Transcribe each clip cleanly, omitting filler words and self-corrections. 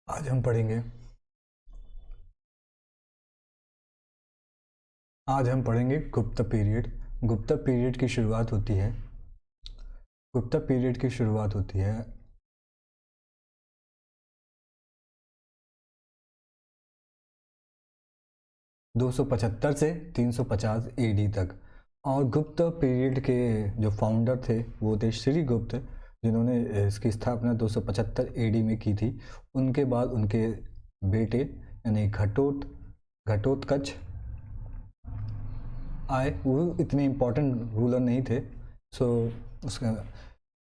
आज हम पढ़ेंगे गुप्ता पीरियड। गुप्ता पीरियड की शुरुआत होती है 275 से 350 एडी तक। और गुप्त पीरियड के जो फाउंडर थे वो थे श्रीगुप्त, जिन्होंने इसकी स्थापना 275 एडी में की थी। उनके बाद उनके बेटे यानी घटोत्कच आए। वो इतने इम्पोर्टेंट रूलर नहीं थे, सो उसका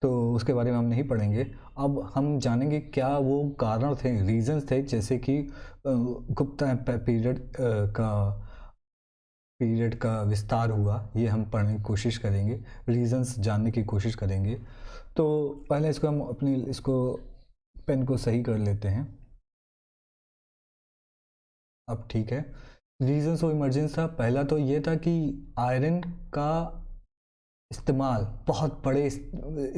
तो उसके बारे में हम नहीं पढ़ेंगे। अब हम जानेंगे क्या वो कारण थे, रीजंस थे, जैसे कि गुप्ता का पीरियड का विस्तार हुआ। ये हम पढ़ने की कोशिश करेंगे, रीजंस जानने की कोशिश करेंगे। तो पहले इसको हम इसको पेन को सही कर लेते हैं। अब ठीक है। रीजंस ऑफ इमरजेंस था, पहला तो ये था कि आयरन का इस्तेमाल बहुत बड़े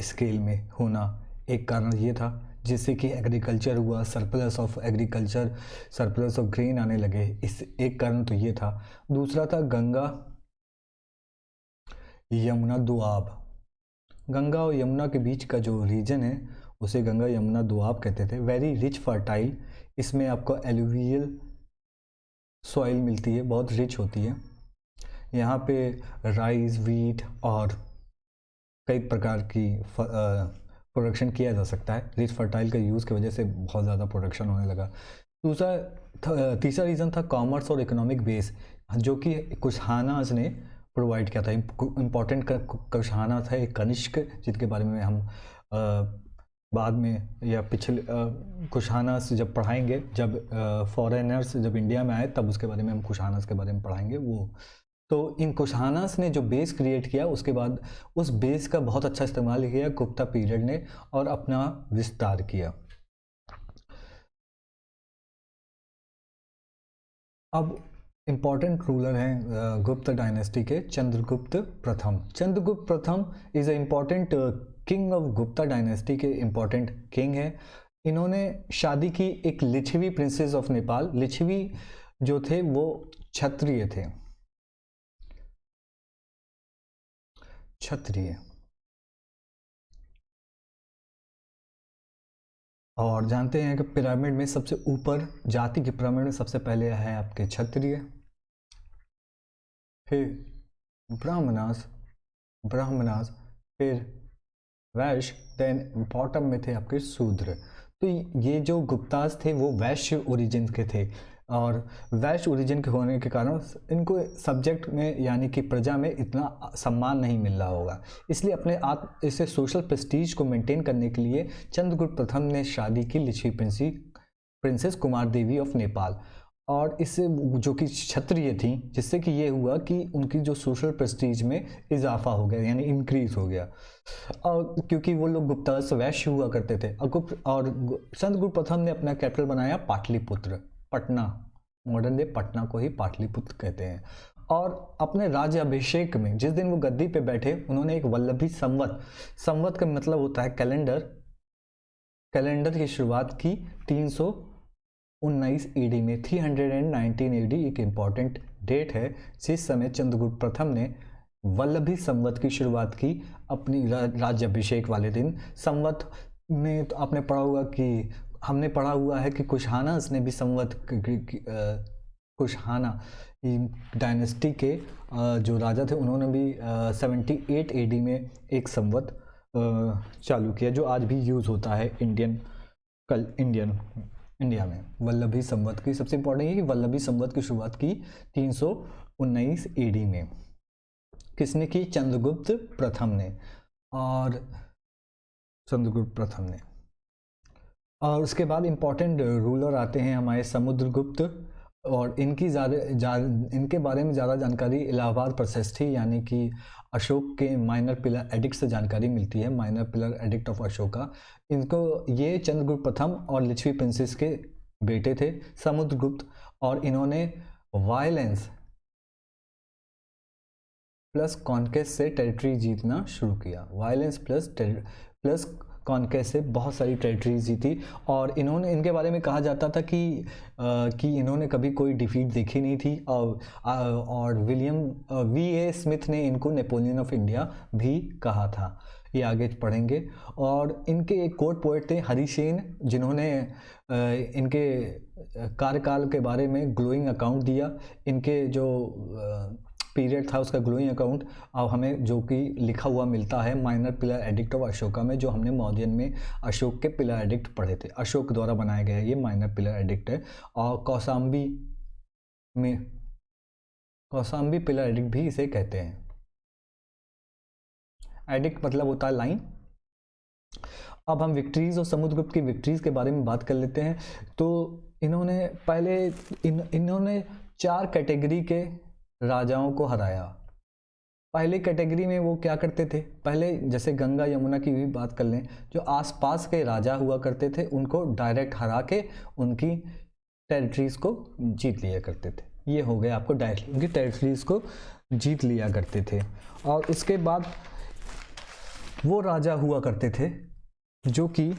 स्केल में होना एक कारण ये था, जिससे कि एग्रीकल्चर हुआ, surplus of agriculture, surplus of grain आने लगे। इस एक कारण तो ये था। दूसरा था गंगा यमुना दोआब। गंगा और यमुना के बीच का जो रीजन है उसे गंगा यमुना दोआब कहते थे। वेरी रिच फर्टाइल, इसमें आपको एलुवियल सॉइल मिलती है, बहुत रिच होती है। यहाँ पे राइस, वीट और कई प्रकार की प्रोडक्शन किया जा सकता है। रिच फर्टाइल का यूज़ की वजह से बहुत ज़्यादा प्रोडक्शन होने लगा। तीसरा रीज़न था कॉमर्स और इकोनॉमिक बेस, जो कि कुशानाज ने प्रोवाइड किया था। इम्पोर्टेंट कुशाना था एक कनिष्क, जिनके बारे में हम बाद में या पिछले कुशानास जब पढ़ाएंगे, जब फॉरेनर्स जब इंडिया में आए तब उसके बारे में हम कुशानास के बारे में पढ़ाएंगे। वो तो इन कुशानास ने जो बेस क्रिएट किया, उसके बाद उस बेस का बहुत अच्छा इस्तेमाल किया गुप्ता पीरियड ने और अपना विस्तार किया। अब इम्पॉर्टेंट रूलर हैं गुप्त डायनेस्टी के चंद्रगुप्त प्रथम। चंद्रगुप्त प्रथम is a important king of Gupta dynasty के इम्पॉर्टेंट किंग है। इन्होंने शादी की एक लिच्छवी प्रिंसेस ऑफ नेपाल। लिच्छवी जो थे वो क्षत्रिय थे, क्षत्रिय। और जानते हैं कि पिरामिड में सबसे ऊपर, जाति की पिरामिड में सबसे पहले है आपके क्षत्रिय, फिर ब्राह्मणास, फिर वैश्य, देन बॉटम में थे आपके शूद्र। तो ये जो गुप्तास थे वो वैश्य ओरिजिन के थे, और वैश्य ओरिजिन के होने के कारण इनको सब्जेक्ट में यानी कि प्रजा में इतना सम्मान नहीं मिल रहा होगा। इसलिए अपने इसे सोशल प्रेस्टीज को मेंटेन करने के लिए चंद्रगुप्त प्रथम ने शादी की लिच्छवी प्रिंसेस कुमार देवी ऑफ नेपाल, और इससे जो कि क्षत्रिय थी, जिससे कि ये हुआ कि उनकी जो सोशल प्रेस्टीज में इजाफा हो गया, यानी इंक्रीज हो गया। और क्योंकि वो लोग गुप्ता वैश्य हुआ करते थे। और चंद्रगुप्त प्रथम ने अपना कैपिटल बनाया पाटलिपुत्र, पटना। मॉडर्न डे पटना को ही पाटलिपुत्र कहते हैं। और अपने राज्य अभिषेक में जिस दिन वो गद्दी पे बैठे, उन्होंने एक वल्लभी संवत, संवत का मतलब होता है कैलेंडर, कैलेंडर की शुरुआत की 319 एडी में। 319 एडी एक इम्पॉर्टेंट डेट है, जिस समय चंद्रगुप्त प्रथम ने वल्लभी संवत की शुरुआत की अपनी राज्याभिषेक वाले दिन। संवत में तो आपने पढ़ा हुआ कि हमने पढ़ा हुआ है कि कुशानास ने भी संवत, कुशाना डायनेस्टी के जो राजा थे उन्होंने भी 78 एडी में एक संवत चालू किया, जो आज भी यूज़ होता है इंडिया में। वल्लभी संवत की सबसे इंपॉर्टेंट है कि वल्लभी संवत की शुरुआत की 319 एडी में। किसने की? चंद्रगुप्त प्रथम ने। और चंद्रगुप्त प्रथम ने। और उसके बाद इंपॉर्टेंट रूलर आते हैं हमारे समुद्रगुप्त, और इनके बारे में ज़्यादा जानकारी इलाहाबाद प्रोसेस थी, यानी कि अशोक के माइनर पिलर एडिक्ट से जानकारी मिलती है, minor pillar edict of Ashoka. इनको ये चंद्रगुप्त प्रथम और लिच्छवी प्रिंसेस के बेटे थे समुद्रगुप्त, और इन्होंने वायलेंस प्लस कॉन्केस्ट से टेरिटरी जीतना शुरू किया। वायलेंस प्लस कॉन्क्वेस्ट से बहुत सारी टेरिटरीज जीती। और इनके बारे में कहा जाता था कि इन्होंने कभी कोई डिफीट देखी नहीं थी। और विलियम V.A. स्मिथ ने इनको नेपोलियन ऑफ इंडिया भी कहा था। ये आगे पढ़ेंगे। और इनके एक कोर्ट पोएट थे हरि सेन, जिन्होंने इनके कार्यकाल के बारे में ग्लोइंग अकाउंट दिया। इनके जो पीरियड था उसका ग्लोइंग अकाउंट अब हमें जो कि लिखा हुआ मिलता है minor pillar edict of Ashoka में, जो हमने मौर्यन में अशोक के पिलर एडिक्ट पढ़े थे। अशोक द्वारा बनाया गया ये माइनर पिलर एडिक्ट है। और कौसाम्बी पिलर एडिक्ट भी इसे कहते हैं। एडिक्ट मतलब होता है लाइन। अब हम विक्ट्रीज और समुद्रगुप्त की विक्ट्रीज के बारे में बात कर लेते हैं। तो इन्होंने पहले इन्होंने 4 कैटेगरी के राजाओं को हराया। पहले कैटेगरी में वो क्या करते थे, पहले जैसे गंगा यमुना की भी बात कर लें, जो आसपास के राजा हुआ करते थे उनको डायरेक्ट हरा के उनकी टेरिटरीज को जीत लिया करते थे। ये हो गया आपको डायरेक्ट उनकी टेरिटरीज को जीत लिया करते थे। और उसके बाद वो राजा हुआ करते थे जो कि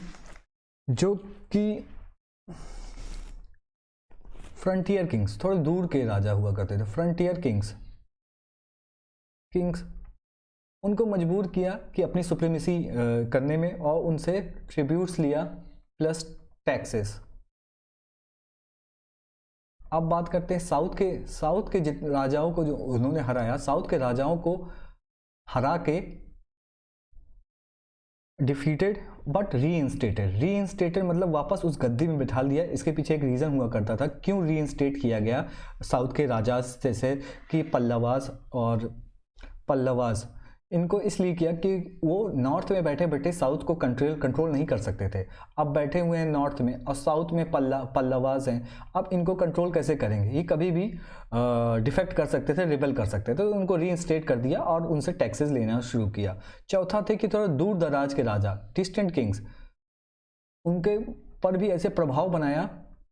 फ्रंटियर किंग्स, थोड़े दूर के राजा हुआ करते थे। फ्रंटियर किंग्स उनको मजबूर किया कि अपनी सुप्रीमेसी करने में, और उनसे ट्रिब्यूट्स लिया प्लस टैक्सेस। अब बात करते हैं साउथ के राजाओं को जो उन्होंने हराया। साउथ के राजाओं को हरा के डिफीटेड बट रीइंस्टेटेड मतलब वापस उस गद्दी में बिठा दिया। इसके पीछे एक रीज़न हुआ करता था क्यों रीइंस्टेट किया गया साउथ के राजा, जैसे कि पल्लवास इनको इसलिए किया कि वो नॉर्थ में बैठे बैठे साउथ को कंट्रोल नहीं कर सकते थे। अब बैठे हुए हैं नॉर्थ में और साउथ में पल्लवास हैं। अब इनको कंट्रोल कैसे करेंगे, ये कभी भी डिफेक्ट कर सकते थे, रिबेल कर सकते थे। तो उनको रीइंस्टेट कर दिया और उनसे टैक्सेस लेना शुरू किया। चौथा थे कि थोड़ा दूर दराज के राजा, डिस्टेंट किंग्स, उनके पर भी ऐसे प्रभाव बनाया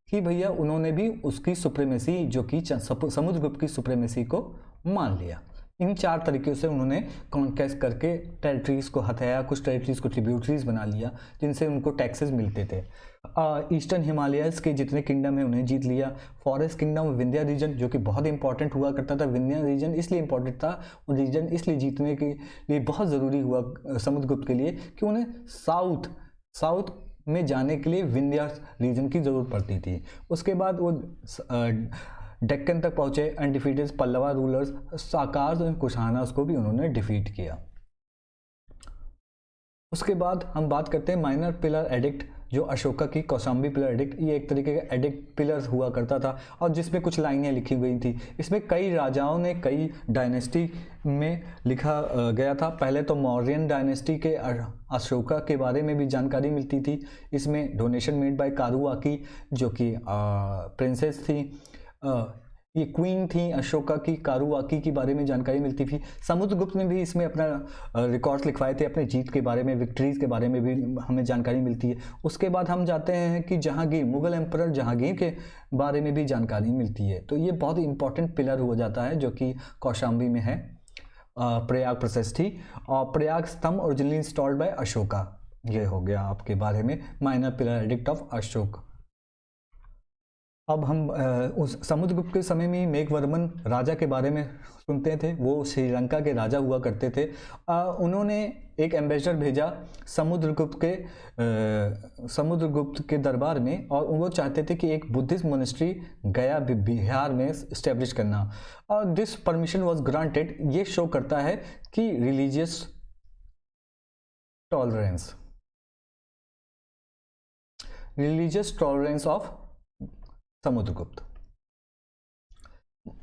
कि भैया उन्होंने भी उसकी सुप्रीमेसी, जो कि समुद्रगुप्त की सुप्रीमेसी को मान लिया। इन 4 तरीक़ों से उन्होंने कॉन्क्वेस्ट करके टेरिटरीज़ को हटाया, कुछ टेरिटरीज़ को ट्रिब्यूटरीज बना लिया जिनसे उनको टैक्सेस मिलते थे। ईस्टर्न हिमालयस के जितने किंगडम है उन्हें जीत लिया। फॉरेस्ट किंगडम विंध्या रीजन, जो कि बहुत इंपॉर्टेंट हुआ करता था। विंध्या रीजन इसलिए इंपॉर्टेंट था, वो रीजन इसलिए जीतने के लिए बहुत ज़रूरी हुआ समुद्रगुप्त के लिए कि उन्हें साउथ में जाने के लिए विंध्या रीजन की ज़रूरत पड़ती थी। उसके बाद वो डेक्कन तक पहुंचे एंड डिफीटेड पल्लवा रूलर्स साकार्स और कुशानास को भी उन्होंने डिफीट किया। उसके बाद हम बात करते हैं माइनर पिलर एडिक्ट, जो अशोका की कौशाम्बी पिलर एडिक्ट। ये एक तरीके का एडिक्ट पिलर हुआ करता था और जिसमें कुछ लाइनें लिखी गई थी। इसमें कई राजाओं ने कई डायनेस्टी में लिखा गया था। पहले तो मौर्यन डायनेस्टी के अशोका के बारे में भी जानकारी मिलती थी। इसमें डोनेशन मेड बाय कारुआकी, जो कि प्रिंसेस थी, ये क्वीन थी अशोका की, कारुआकी के बारे में जानकारी मिलती थी। समुद्रगुप्त ने भी इसमें अपना रिकॉर्ड्स लिखवाए थे, अपने जीत के बारे में, विक्ट्रीज के बारे में भी हमें जानकारी मिलती है। उसके बाद हम जाते हैं कि जहांगीर, मुगल एम्परर जहांगीर के बारे में भी जानकारी मिलती है। तो ये बहुत ही इंपॉर्टेंट पिलर हो जाता है जो कि कौशाम्बी में है। प्रयाग प्रशस्ति और प्रयाग स्तंभ ओरिजिनली इंस्टॉल्ड बाय अशोका। ये हो गया आपके बारे में minor pillar edict of Ashok. अब हम उस समुद्रगुप्त के समय में मेघवर्मन राजा के बारे में सुनते थे। वो श्रीलंका के राजा हुआ करते थे। उन्होंने एक एम्बेसडर भेजा समुद्रगुप्त के दरबार में, और वो चाहते थे कि एक बुद्धिस्ट मोनेस्ट्री गया बिहार में इस्टेब्लिश करना। और दिस परमिशन वाज ग्रांटेड। ये शो करता है कि रिलीजियस टॉलरेंस ऑफ समुद्रगुप्त।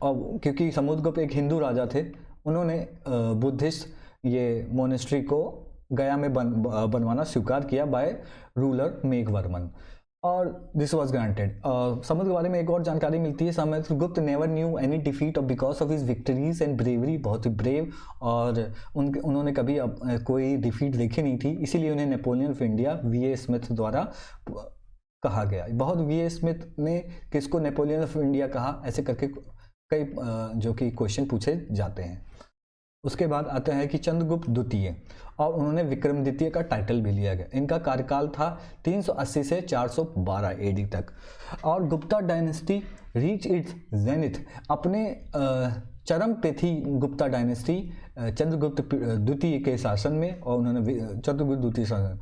और क्योंकि समुद्रगुप्त एक हिंदू राजा थे, उन्होंने बुद्धिस्ट ये मोनेस्ट्री को गया में बनवाना स्वीकार किया बाय रूलर मेघवर्मन, और दिस वाज ग्रांटेड। समुद्र के बारे में एक और जानकारी मिलती है, Samudragupta never knew any defeat because of his victories and bravery. बहुत ही ब्रेव, और उन्होंने कभी कोई डिफीट देखी नहीं थी, इसीलिए उन्हें Napoleon of India V.A. Smith द्वारा कहा गया। बहुत V.A. स्मिथ ने किसको नेपोलियन ऑफ इंडिया कहा, ऐसे करके कई जो कि क्वेश्चन पूछे जाते हैं। उसके बाद आता है कि चंद्रगुप्त द्वितीय, और उन्होंने विक्रमादित्य का टाइटल भी लिया गया। इनका कार्यकाल था 380 से 412 एडी तक। और Gupta dynasty reach its zenith, अपने चरम पे थी गुप्ता डायनेस्टी चंद्रगुप्त द्वितीय के शासन में, और उन्होंने चंद्रगुप्त द्वितीय शासन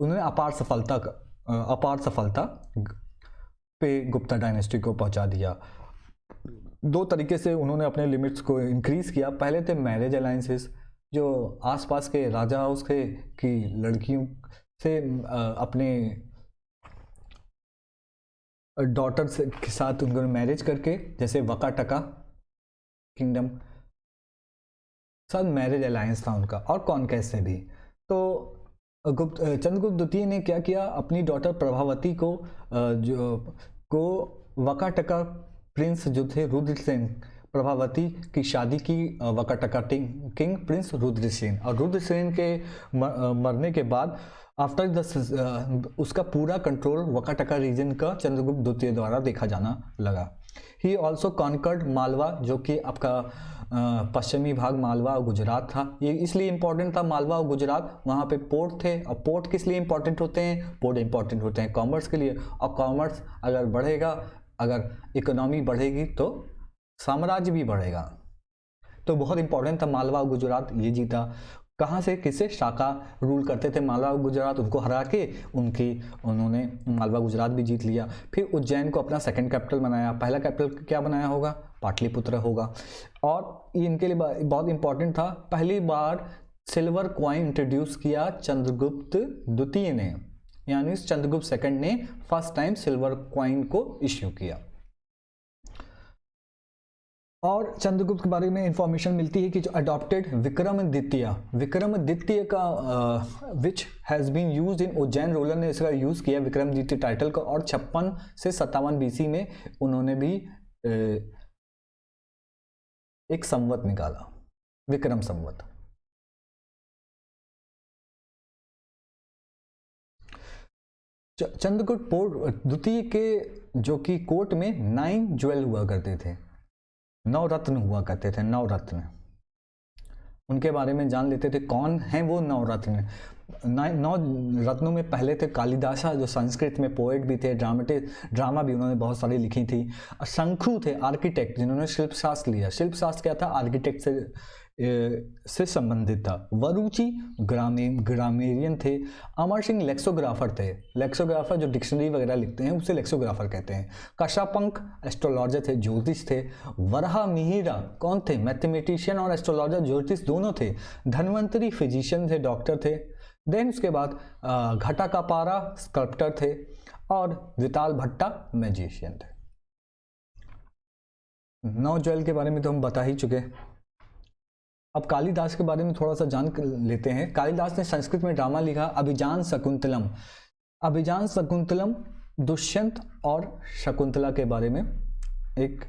उन्होंने अपार सफलता पे गुप्ता डायनेस्टी को पहुंचा दिया। दो तरीके से उन्होंने अपने लिमिट्स को इंक्रीज किया। पहले थे मैरिज अलायंसेस, जो आसपास के राजा हाउस के की लड़कियों से अपने डॉटर्स के साथ उनको मैरिज करके, जैसे वकाटका किंगडम साथ मैरिज अलायंस था उनका, और कॉन्क्वेस्ट से भी। तो चंद्रगुप्त द्वितीय ने क्या किया, अपनी डॉटर प्रभावती को वकाटका प्रिंस जो थे रुद्रसेन, प्रभावती की शादी की वकाटका किंग प्रिंस रुद्रसेन, और रुद्रसेन के मरने के बाद आफ्टर उसका पूरा कंट्रोल वकाटका रीजन का चंद्रगुप्त द्वितीय द्वारा देखा जाना लगा। ही ऑल्सो कॉन्कर्ड मालवा, जो कि आपका पश्चिमी भाग मालवा और गुजरात था। ये इसलिए इंपॉर्टेंट था मालवा और गुजरात, वहाँ पे पोर्ट थे, और पोर्ट किस लिए इंपॉर्टेंट होते हैं, पोर्ट इंपॉर्टेंट होते हैं कॉमर्स के लिए, और कॉमर्स अगर बढ़ेगा, अगर इकोनॉमी बढ़ेगी तो साम्राज्य भी बढ़ेगा। तो बहुत इंपॉर्टेंट था मालवा और गुजरात। ये जीता कहाँ से, किससे, शाका रूल करते थे मालवा और गुजरात, उनको हरा के उन्होंने मालवा गुजरात भी जीत लिया। फिर उज्जैन को अपना सेकंड कैपिटल बनाया। पहला कैपिटल क्या बनाया होगा, पाटलिपुत्र होगा। और ये इनके लिए बहुत इंपॉर्टेंट था, पहली बार सिल्वर कॉइन इंट्रोड्यूस किया चंद्रगुप्त द्वितीय ने, यानी चंद्रगुप्त सेकंड ने फर्स्ट टाइम सिल्वर कॉइन को इश्यू किया। और चंद्रगुप्त के बारे में इंफॉर्मेशन मिलती है कि जो अडॉप्टेड विक्रमादित्य का which has been used in Ujjain ruler ने इसका यूज़ किया विक्रमादित्य टाइटल का, और 56 से 57 बीसी में उन्होंने भी एक संवत निकाला, विक्रम संवत। चंद्रगुप्त द्वितीय के जो कि कोर्ट में 9 ज्वेल हुआ करते थे, 9 रत्न हुआ करते थे, 9 रत्न। उनके बारे में जान लेते थे, कौन हैं वो 9 रत्न। 9 रत्नों में पहले थे कालिदासा, जो संस्कृत में पोएट भी थे, ड्रामा भी उन्होंने बहुत सारी लिखी थी। शंखु थे आर्किटेक्ट, जिन्होंने शिल्पशास्त्र लिया। शिल्पशास्त्र क्या था, आर्किटेक्ट से संबंधित था। वरुचि ग्रामेरियन थे। अमर सिंह लेक्सोग्राफर थे। लेक्सोग्राफर जो डिक्शनरी वगैरह लिखते हैं उसे लेक्सोग्राफर कहते हैं। कशापंक एस्ट्रोलॉजर थे, ज्योतिष थे। वराह मिहिरा कौन थे, मैथमेटिशियन और एस्ट्रोलॉजर ज्योतिष दोनों थे। धन्वंतरी फिजिशियन थे, डॉक्टर थे। देन उसके बाद घटाकापारा स्कल्प्टर थे, और विताल भट्टा मैजिशियन थे। 9 ज्वेल के बारे में तो हम बता ही चुके। अब कालिदास के बारे में थोड़ा सा जान लेते हैं। कालिदास ने संस्कृत में ड्रामा लिखा अभिजान शकुंतलम। अभिजान शकुंतलम दुष्यंत और शकुंतला के बारे में एक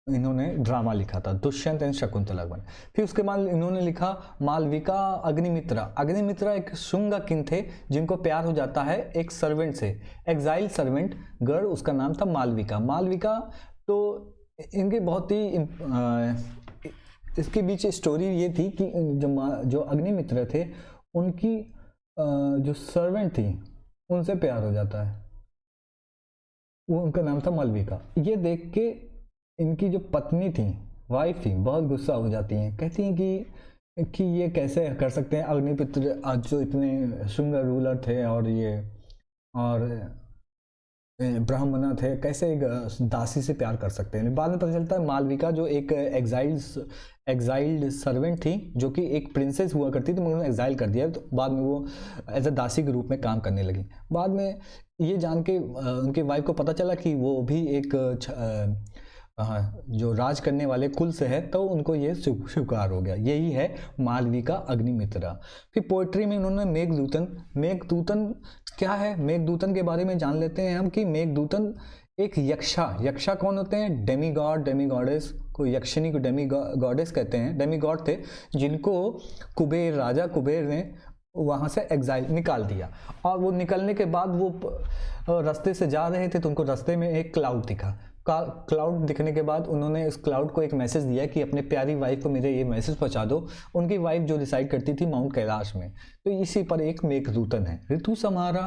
इन्होंने ड्रामा लिखा था, दुष्यंत एंड शकुंतला बन। फिर उसके बाद इन्होंने लिखा मालविका अग्निमित्रा। अग्निमित्रा एक शुंग किंग थे जिनको प्यार हो जाता है एक सर्वेंट से, एग्जाइल सर्वेंट गर्ल, उसका नाम था मालविका। मालविका तो इनके बहुत ही इसके बीच स्टोरी ये थी कि जो अग्निमित्र थे उनकी जो सर्वेंट थी उनसे प्यार हो जाता है, वो उनका नाम था मालविका। ये देख के इनकी जो पत्नी थी, वाइफ थी, बहुत गुस्सा हो जाती हैं। कहती हैं कि ये कैसे कर सकते हैं, अग्निमित्र आज जो इतने शुंग रूलर थे और ब्राह्मण थे, कैसे एक दासी से प्यार कर सकते हैं। बाद में पता चलता है मालविका जो एक एग्जाइल्ड सर्वेंट थी, जो कि एक प्रिंसेस हुआ करती थी, उन्होंने एग्जाइल कर दिया, तो बाद में वो एज अ दासी के रूप में काम करने लगी। बाद में ये जान के उनके वाइफ को पता चला कि वो भी एक जो राज करने वाले कुल से है, तो उनको ये स्वीकार हो गया। यही है मालविका अग्निमित्रा। फिर पोएट्री में उन्होंने मेघदूतन क्या है, मेघदूतन के बारे में जान लेते हैं हम कि मेघदूतन एक यक्षा कौन होते हैं, डेमीगॉड डेमीगॉडेस को, यक्षिणी को डेमीगॉडेस कहते हैं, डेमीगॉड थे जिनको राजा कुबेर ने वहाँ से एग्जाइल निकाल दिया। और वो निकलने के बाद वो रास्ते से जा रहे थे तो उनको रास्ते में एक क्लाउड दिखा। क्लाउड दिखने के बाद उन्होंने इस क्लाउड को एक मैसेज दिया कि अपने प्यारी वाइफ को मेरे ये मैसेज पहुंचा दो। उनकी वाइफ जो रिसाइड करती थी माउंट कैलाश में। तो इसी पर एक मेघदूतन है। ऋतु संहारा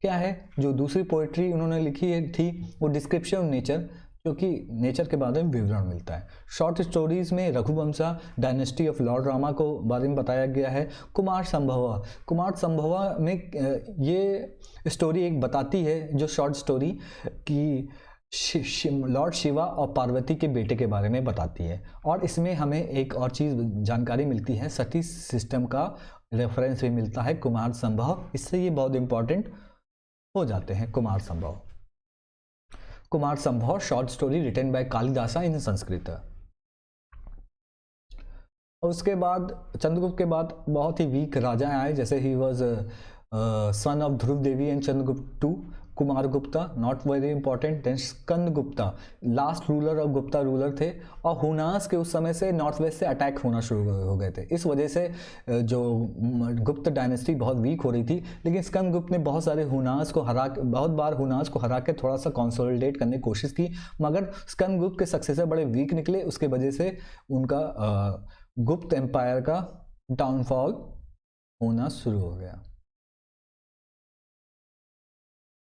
क्या है? जो दूसरी पोइट्री उन्होंने लिखी है थी वो डिस्क्रिप्शन ऑफ नेचर, जो कि नेचर के बारे में विवरण मिलता है। शॉर्ट स्टोरीज में रघुवंशा, डायनेस्टी ऑफ लॉर्ड रामा को बारे में बताया गया है। कुमार संभवा में ये स्टोरी एक बताती है, जो शॉर्ट स्टोरी कि लॉर्ड शिवा और पार्वती के बेटे के बारे में बताती है। और इसमें हमें एक और चीज़ जानकारी मिलती है, सती सिस्टम का रेफरेंस भी मिलता है कुमार संभव। इससे ये बहुत इंपॉर्टेंट हो जाते हैं। कुमार संभव short story written by Kalidasa इन संस्कृत। और उसके बाद चंद्रगुप्त के बाद बहुत ही वीक राजा आए, जैसे ही was son of Dhruv Devi and Chandragupta two. Kumar Gupta not very important. Then Skanda Gupta last ruler of Gupta ruler थे। और हुनास के उस समय से नॉर्थ वेस्ट से अटैक होना शुरू हो गए थे। इस वजह से जो गुप्त डायनेस्टी बहुत वीक हो रही थी। लेकिन स्कंद गुप्त ने बहुत बार हुनास को हरा के थोड़ा सा कंसोलिडेट करने की कोशिश की, मगर स्कंद गुप्त के सक्सेसर बड़े वीक निकले। उसके वजह से उनका गुप्त एम्पायर का डाउनफॉल होना शुरू हो गया।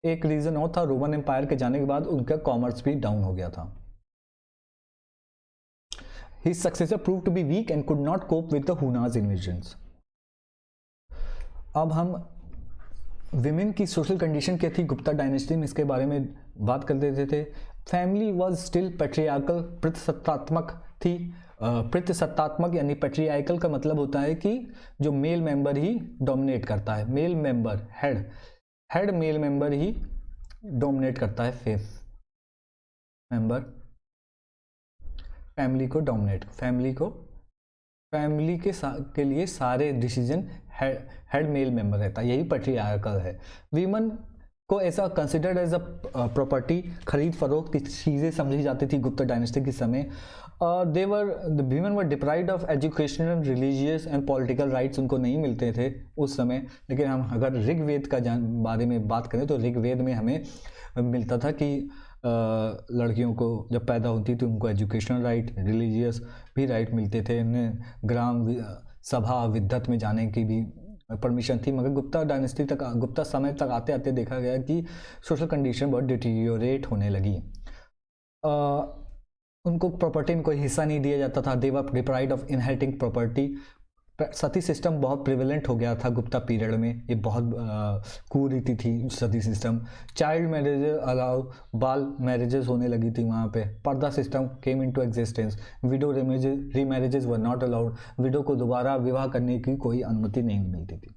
एक रीजन और था, रोमन एम्पायर के जाने के बाद उनका कॉमर्स भी डाउन हो गया था। His successor proved to be weak and could not cope with the Huna's invasions. अब हम विमेन की सोशल कंडीशन क्या थी गुप्ता डायनेस्टी में, इसके बारे में बात कर देते थे। फैमिली वॉज स्टिल पैट्रियार्कल, प्रतिसत्तात्मक थी। प्रतिसत्तात्मक यानी पैट्रियार्कल का मतलब होता है कि जो मेल मेंबर ही डोमिनेट करता है। Male member head male member ही डोमिनेट करता है। फेस मेंबर फैमिली को डोमिनेट, फैमिली के लिए सारे डिसीजन हेड मेल मेंबर रहता है। यही पैट्रियार्कल है। वीमन को ऐसा कंसिडर्ड एज अ प्रॉपर्टी, खरीद फरोख्त की चीज़ें समझी जाती थी गुप्ता डायनेस्टी के समय। The women were deprived of educational, religious and political rights उनको नहीं मिलते थे उस समय। लेकिन हम अगर ऋग्वेद का बारे में बात करें तो ऋग्वेद में हमें मिलता था कि लड़कियों को जब पैदा होती थी उनको एजुकेशनल राइट, रिलीजियस भी राइट मिलते थे। उन्हें ग्राम सभा विद्वत में जाने की भी परमिशन थी। मगर गुप्ता समय तक आते आते देखा गया कि सोशल कंडीशन बहुत डिटीरियोरेट होने लगी। उनको प्रॉपर्टी में कोई हिस्सा नहीं दिया जाता था। They were deprived of inheriting property. Sati system बहुत प्रिवेलेंट हो गया था गुप्ता पीरियड में। ये बहुत कुरीति थी sati system. Child marriages allow, बाल मैरिजेस होने लगी थी वहाँ पे। Purdah system came into existence. Widow remarriages were not allowed. Widow को दोबारा विवाह करने की कोई अनुमति नहीं मिलती थी।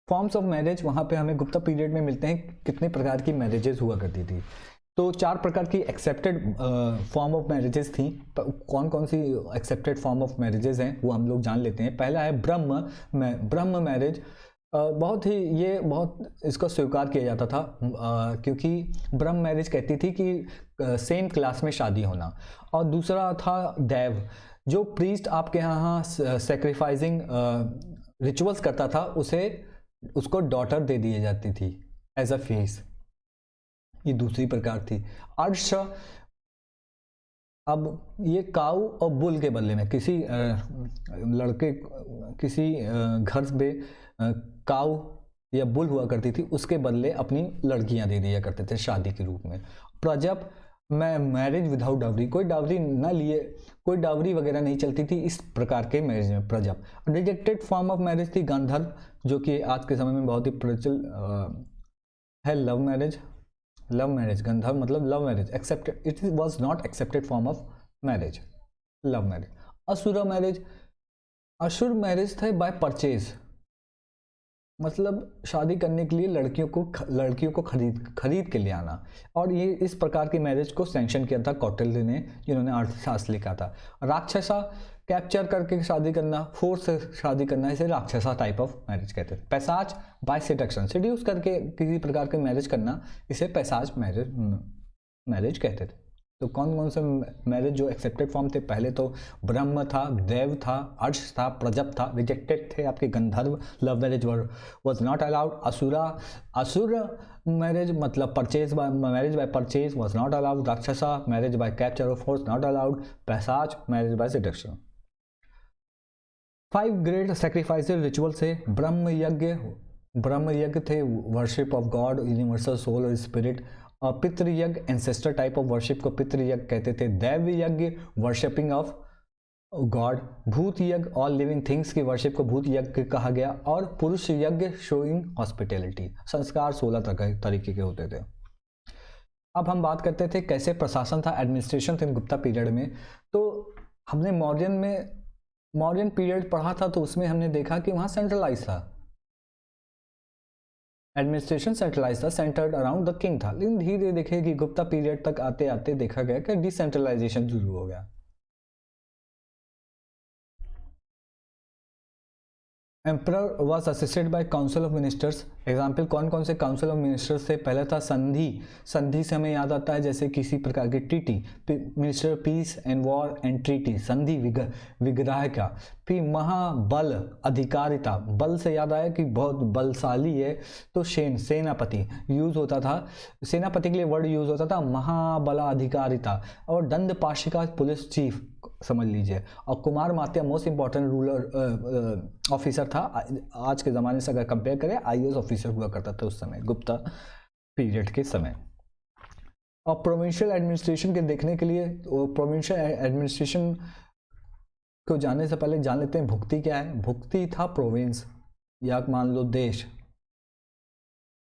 फॉर्म्स ऑफ मैरिज वहाँ पे हमें गुप्ता पीरियड में मिलते हैं, कितने प्रकार की मैरिजेस हुआ करती थी। तो 4 प्रकार की एक्सेप्टेड फॉर्म ऑफ मैरिजेस थी। कौन कौन सी एक्सेप्टेड फॉर्म ऑफ मैरिजेस हैं वो हम लोग जान लेते हैं। पहला है ब्रह्म मैरिज। बहुत इसको स्वीकार किया जाता था क्योंकि ब्रह्म मैरिज कहती थी कि सेम क्लास में शादी होना। और दूसरा था दैव, जो प्रीस्ट आपके यहाँ सेक्रीफाइसिंग रिचुअल्स करता था उसको डॉटर दे दी जाती थी एज अ फेस। ये दूसरी प्रकार थी। अर्श, अब ये काऊ और बुल के बदले में किसी घर में काऊ या बुल हुआ करती थी, उसके बदले अपनी लड़कियां दे दिया करते थे शादी के रूप में। प्रजप मैरिज विदाउट डावरी, कोई डावरी ना लिए, कोई डावरी वगैरह नहीं चलती थी इस प्रकार के मैरिज में। प्रजप। रिजेक्टेड फॉर्म ऑफ मैरिज थी गांधर्व, जो कि आज के समय में बहुत ही प्रचलित है। लव मैरिज गंधर्व मतलब love marriage accepted, it was not accepted form of marriage love marriage. असुर मैरिज थे बाय परचेज, मतलब शादी करने के लिए लड़कियों को खरीद के ले आना। और ये इस प्रकार की मैरिज को सैंक्शन किया था कौटिल्य ने, जिन्होंने अर्थशास्त्र लिखा था। राक्षसा, कैप्चर करके शादी करना, फोर्स से शादी करना, इसे राक्षसा टाइप ऑफ मैरिज कहते थे। पैसाज बाय सेडक्शन, सेड्यूस करके किसी प्रकार के मैरिज करना, इसे पैसाज मैरिज कहते थे। तो कौन कौन से मैरिज जो एक्सेप्टेड फॉर्म थे, पहले तो ब्रह्म था, देव था, अर्श था, प्रजप था। रिजेक्टेड थे आपके Gandharva, love marriage was not allowed. Asura marriage मतलब purchase by marriage by purchase was not allowed. Rakshasa marriage by capture of force not allowed. Paishacha marriage by seduction. 5 great sacrifices ritual से ब्रह्म यज्ञ थे, worship of God, universal soul और spirit. Pitriyajna ancestor type of worship को पितृयज्ञ कहते थे। दैव यज्ञ worshipping of God. भूत यज्ञ ऑल लिविंग थिंग्स की वर्शिप को भूत यज्ञ कहा गया। और पुरुष यज्ञ शोइंग हॉस्पिटैलिटी। संस्कार 16 तरीके के होते थे। अब हम बात करते थे कैसे प्रशासन था, एडमिनिस्ट्रेशन थे गुप्ता पीरियड में। तो हमने मौर्यन पीरियड पढ़ा था, तो उसमें हमने देखा कि वहाँ सेंट्रलाइज था, एडमिनिस्ट्रेशन सेंट्रलाइज था, सेंटर्ड अराउंड द किंग था। लेकिन धीरे धीरे देखे कि गुप्ता पीरियड तक आते आते देखा गया कि डिसेंट्रलाइजेशन शुरू हो गया। Emperor was assisted by council of ministers. Example कौन कौन से काउंसिल ऑफ मिनिस्टर्स थे? पहला था संधि से हमें याद आता है जैसे किसी प्रकार की treaty, minister peace and war and treaty, संधि विग्रह का। फिर महाबल अधिकारिता, बल से याद आया कि बहुत बलशाली है, तो सेनापति यूज होता था, सेनापति के लिए वर्ड यूज होता था महाबला अधिकारिता। और दंड पाशिका पुलिस चीफ समझ लीजिए। और Kumaramatya most important ruler officer था। आज के ज़माने से अगर कंपेयर करें, आईएएस ऑफिसर हुआ करता था उस समय, गुप्ता पीरियड के समय। और प्रोविंशियल एडमिनिस्ट्रेशन के देखने के लिए, प्रोविंशियल एडमिनिस्ट्रेशन को जानने से पहले जान लेते हैं भुक्ति क्या है। भुक्ति था प्रोविंस या मान लो देश।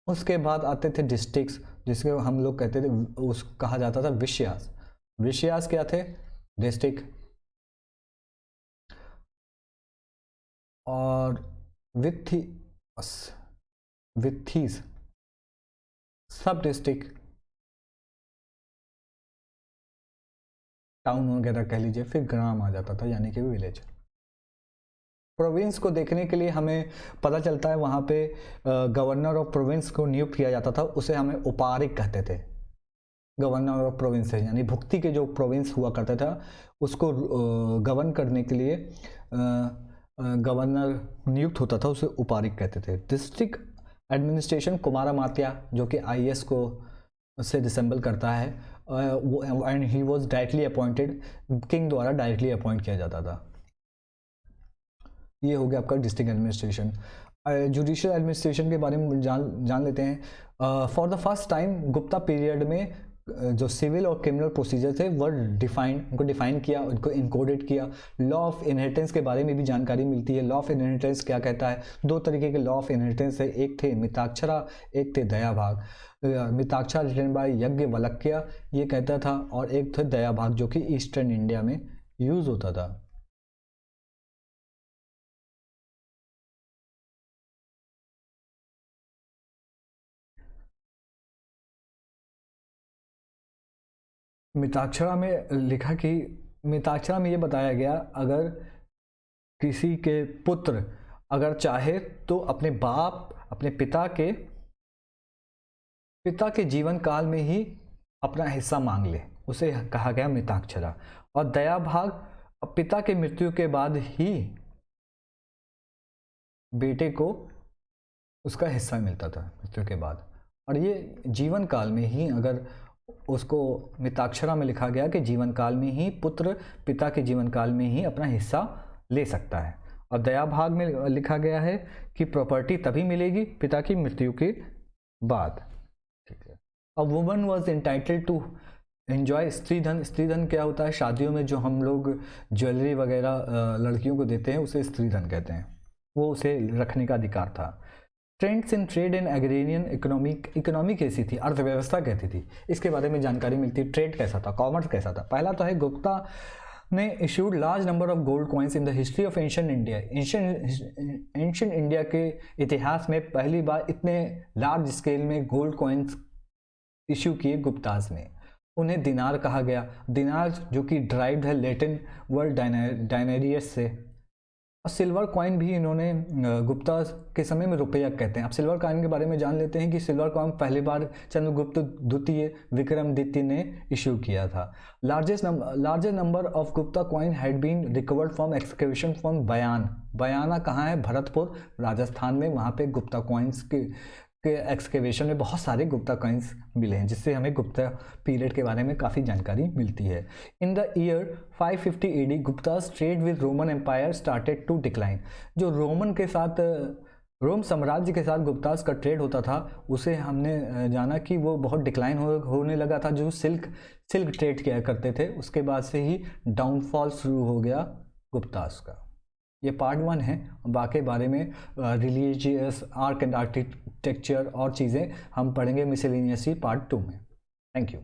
उसके बाद आते थे डिस्ट्रिक्ट्स, जिसके हम लोग कहते थे, उस कहा जाता था विषयास। विषयास क्या थे? डिस्ट्रिक्ट। और विथीस सब डिस्ट्रिक्ट, टाउन वगैरह कह लीजिए। फिर ग्राम आ जाता था, यानी कि विलेज। प्रोविंस को देखने के लिए हमें पता चलता है वहाँ पे गवर्नर ऑफ प्रोविंस को नियुक्त किया जाता था, उसे हमें उपारिक कहते थे। गवर्नर ऑफ प्रोविंस है, यानी भुक्ति के जो प्रोविंस हुआ करता था उसको गवर्न करने के लिए गवर्नर नियुक्त होता था, उसे उपारिक कहते थे। डिस्ट्रिक्ट एडमिनिस्ट्रेशन कुमारा मात्या, जो कि आईएएस को से रिसेंबल करता है, and he was directly appointed, king द्वारा डायरेक्टली अपॉइंट किया जाता था। ये हो गया आपका डिस्ट्रिक्ट एडमिनिस्ट्रेशन। जुडिशियल एडमिनिस्ट्रेशन के बारे में जान लेते हैं। For the first time Gupta period में जो सिविल और क्रिमिनल प्रोसीजर थे वो उनको डिफाइन किया, उनको इनकोडेड किया। लॉ ऑफ इनहेरिटेंस के बारे में भी जानकारी मिलती है। लॉ ऑफ इनहेरिटेंस क्या कहता है? 2 तरीके के लॉ ऑफ इनहेरिटेंस है, एक थे मिताक्षरा, एक थे दयाभाग। मिताक्षरा रिटन बाय याज्ञवल्क्य ये कहता था, और एक थे दयाभाग जो कि ईस्टर्न इंडिया में यूज होता था। मिताक्षरा में लिखा कि मिताक्षरा में ये बताया गया, अगर किसी के पुत्र अगर चाहे तो अपने पिता के जीवन काल में ही अपना हिस्सा मांग ले, उसे कहा गया मिताक्षरा। और दया भाग पिता के मृत्यु के बाद ही बेटे को उसका हिस्सा मिलता था, मृत्यु के बाद। और ये जीवन काल में ही, अगर उसको मिताक्षरा में लिखा गया कि जीवन काल में ही पुत्र पिता के जीवन काल में ही अपना हिस्सा ले सकता है। और दया भाग में लिखा गया है कि प्रॉपर्टी तभी मिलेगी पिता की मृत्यु के बाद। ठीक है। A woman was entitled to enjoy stridhan. Stridhan क्या होता है? शादियों में जो हम लोग ज्वेलरी वगैरह लड़कियों को देते हैं उसे स्त्रीधन कहते हैं, वो उसे रखने का अधिकार था। Trends in trade and agrarian economy कैसी थी? अर्थव्यवस्था कैसी थी, इसके बारे में जानकारी मिलती है। ट्रेड कैसा था, कॉमर्स कैसा था? पहला तो है गुप्ता ने issued large number of gold coins in the history of ancient India. Ancient India के इतिहास में पहली बार इतने लार्ज स्केल में गोल्ड कॉइन्स इशू किए गुप्ताज ने। उन्हें दिनार कहा गया। दिनार जो कि ड्राइव्ड है लैटिन वर्ड डायनेरियस से। और सिल्वर कॉइन भी इन्होंने गुप्ता के समय में रुपया कहते हैं। अब सिल्वर कॉइन के बारे में जान लेते हैं कि सिल्वर कॉइन पहली बार चंद्रगुप्त द्वितीय विक्रमादित्य ने इशू किया था। Largest number of Gupta coin had been recovered from excavation from Bayana कहाँ है? भरतपुर राजस्थान में। वहाँ पे गुप्ता कॉइन्स के एक्सकेवेशन में बहुत सारे गुप्ता कॉइन्स मिले हैं, जिससे हमें गुप्ता पीरियड के बारे में काफ़ी जानकारी मिलती है। In the year 550 AD Guptas trade with Roman empire started to decline. जो रोम साम्राज्य के साथ गुप्तास का ट्रेड होता था, उसे हमने जाना कि वो बहुत डिक्लाइन होने लगा था। जो सिल्क ट्रेड किया करते थे, उसके बाद से ही डाउनफॉल शुरू हो गया गुप्तास का। ये पार्ट 1 है। बाकी बारे में रिलीजियस आर्क एंड आर्किटेक्चर और चीज़ें हम पढ़ेंगे मिसलेनियस पार्ट 2 में। Thank you.